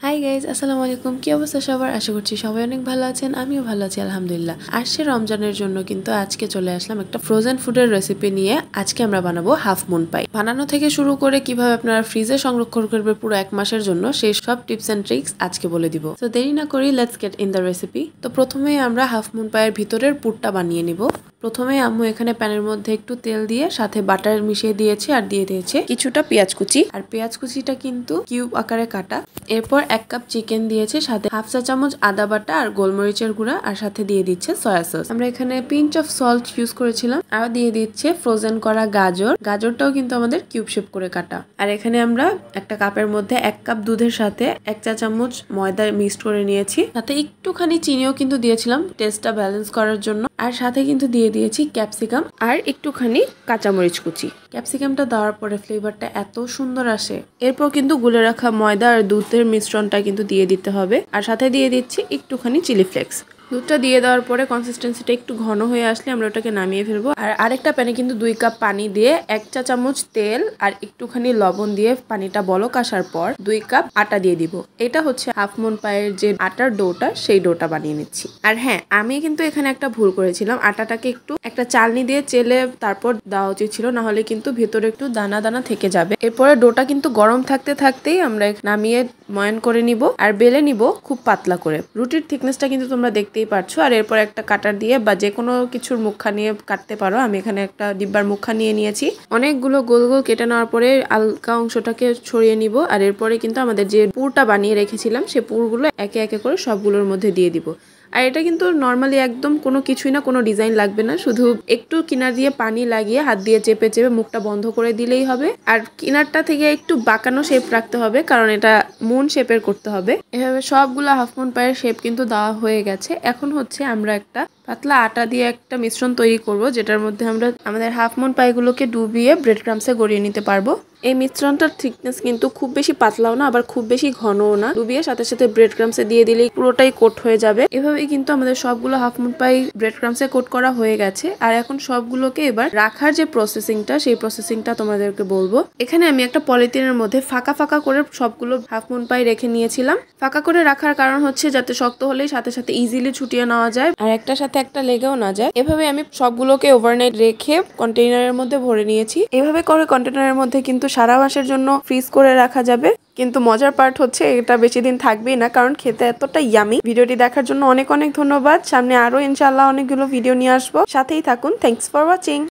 Hi guys, আসসালামু আলাইকুম। কি অবস্থা সবার? আশা করছি সবাই অনেক ভালো আছেন। আমিও ভালো আছি আলহামদুলিল্লাহ। আসছে রমজানের জন্য কিন্তু আজকে চলে আসলাম একটা ফ্রোজেন ফুডের রেসিপি নিয়ে। আজকে আমরা বানাবো হাফ মুন পাই। বানানো থেকে শুরু করে কিভাবে আপনারা ফ্রিজে সংরক্ষণ করবে পুরো 1 মাসের জন্য, সেই সব টিপস এন্ড ট্রিক্স আজকে বলে দিব। তো দেরি না করি, let's get in the recipe. তো প্রথমেই আমরা হাফ মুন পাইয়ের ভিতরের পুরটা বানিয়ে নিব। প্রথমে আম্মু এখানে প্যানের মধ্যে একটু তেল দিয়ে সাথে বাটার মিশিয়ে দিয়েছে আর দিয়ে দিয়েছে কিছুটা পেঁয়াজ কুচি। আর পেঁয়াজ কুচিটা কিন্তু কিউব আকারে কাটা। এরপর 1 কাপ চিকেন দিয়েছে, সাথে হাফ চা চামচ আদা বাটা আর গোলমরিচের গুঁড়া, আর সাথে দিয়ে দিচ্ছে সয়া সস। আমরা এখানে পিঞ্চ অফ সল্ট ইউজ করেছিলাম। আর দিয়ে দিচ্ছে ফ্রোজেন করা গাজরটাও কিন্তু আমাদের কিউব শেপ করে কাটা। আর এখানে আমরা একটা কাপের মধ্যে 1 কাপ দুধের সাথে 1 চা চামচ ময়দা মিক্সড করে নিয়েছি। সাথে একটুখানি চিনিও কিন্তু দিয়েছিলাম টেস্টটা ব্যালেন্স করার জন্য। আর সাথে কিন্তু দিয়ে দিয়েছি ক্যাপসিকাম আর একটুখানি কাঁচামরিচ কুচি। ক্যাপসিকামটা দেওয়ার পরে ফ্লেভারটা এত সুন্দর আসে। এরপর কিন্তু গুলে রাখা ময়দা আর দুধের মিশ্রণটা কিন্তু দিয়ে দিতে হবে। আর সাথে দিয়ে দিচ্ছি একটুখানি চিলি ফ্লেক্স। দুধটা দিয়ে দেওয়ার পরে কনসিস্টেন্সিটা একটু ঘন হয়ে আসলে আমরা ওটাকে নামিয়ে ফেলবো। আর আরেকটা প্যানে কিন্তু 2 কাপ পানি দিয়ে 1 চা চামচ তেল আর একটুখানি লবণ দিয়ে পানিটা বলক আসার পর 2 কাপ আটা দিয়ে দিব। এটা হচ্ছে হাফ মুন পায়ের যে আটার ডোটা, সেই ডোটা বানিয়ে নিচ্ছি। আর হ্যাঁ, আমি কিন্তু এখানে একটা ভুল করেছিলাম। আটাটাকে একটু একটা চালনি দিয়ে চেলে তারপর দেওয়া উচিত ছিল, না হলে কিন্তু ভেতরে একটু দানা দানা থেকে যাবে। এরপরে ডোটা কিন্তু গরম থাকতে থাকতেই আমরা নামিয়ে ময়ান করে নিব আর বেলে নিব খুব পাতলা করে। রুটির থিকনেসটা কিন্তু তোমরা দেখতেই পারছো। আর এরপর একটা কাটার দিয়ে বা যে কোনো কিছুর মুখা নিয়ে কাটতে পারো। আমি এখানে একটা ডিব্বার মুখা নিয়ে নিয়েছি। অনেকগুলো গোল গোল কেটে নেওয়ার পরে হালকা অংশটাকে ছড়িয়ে নিব। আর এরপরে কিন্তু আমাদের যে পুরটা বানিয়ে রেখেছিলাম সে পুরগুলো একে একে করে সবগুলোর মধ্যে দিয়ে দিব। আর এটা কিন্তু নর্মালি একদম কোনো কিছুই না, কোনো ডিজাইন লাগবে না, শুধু একটু কিনার দিয়ে পানি লাগিয়ে হাত দিয়ে চেপে চেপে মুখটা বন্ধ করে দিলেই হবে। আর কিনারটা থেকে একটু বাঁকানো শেপ রাখতে হবে, কারণ এটা মুন শেপের করতে হবে। এভাবে সবগুলো হাফ মুন পায়ের শেপ কিন্তু দেওয়া হয়ে গেছে। এখন হচ্ছে আমরা একটা পাতলা আটা দিয়ে একটা মিশ্রণ তৈরি করব, যেটার মধ্যে আমরা আমাদের হাফ মুন পাইগুলোকে ডুবিয়ে ব্রেড ক্রাম্পসে গড়িয়ে নিতে পারবো। এই মিশ্রণটার থিকনেস কিন্তু খুব বেশি পাতলাও না, আবার খুব বেশি ঘনও না। ডুবিয়ে সাথে সাথে ব্রেড ক্রাম্পসে দিয়ে দিলেই পুরোটাই কোট হয়ে যাবে। এভাবেই কিন্তু আমাদের সবগুলো হাফ মুন পাই ব্রেড ক্রাম্পসে কোট করা হয়ে গেছে। আর এখন সবগুলোকে এবার রাখার যে প্রসেসিংটা, সেই প্রসেসিংটা তোমাদেরকে বলবো। এখানে আমি একটা পলিথিনের মধ্যে ফাঁকা ফাঁকা করে সবগুলো হাফ মুন পাই রেখে নিয়েছিলাম। ফাঁকা করে রাখার কারণ হচ্ছে যাতে শক্ত হলেই সাথে সাথে ইজিলি ছুটিয়ে নেওয়া যায় আর একটার সাথে একটা লেগেও না যায়। এভাবে আমি সবগুলোকে ওভারনাইট রেখে কন্টেইনারের মধ্যে ভরে নিয়েছি। এভাবে করে কন্টেইনারের মধ্যে কিন্তু সারা মাসের জন্য ফ্রিজ করে রাখা যাবে। কিন্তু মজার পার্ট হচ্ছে এটা বেশি দিন থাকবেই না, কারণ খেতে এতটা ইয়ামি। ভিডিওটি দেখার জন্য অনেক অনেক ধন্যবাদ। সামনে আরো ইনশাআল্লাহ অনেকগুলো ভিডিও নিয়ে আসবো, সাথেই থাকুন। Thanks for watching.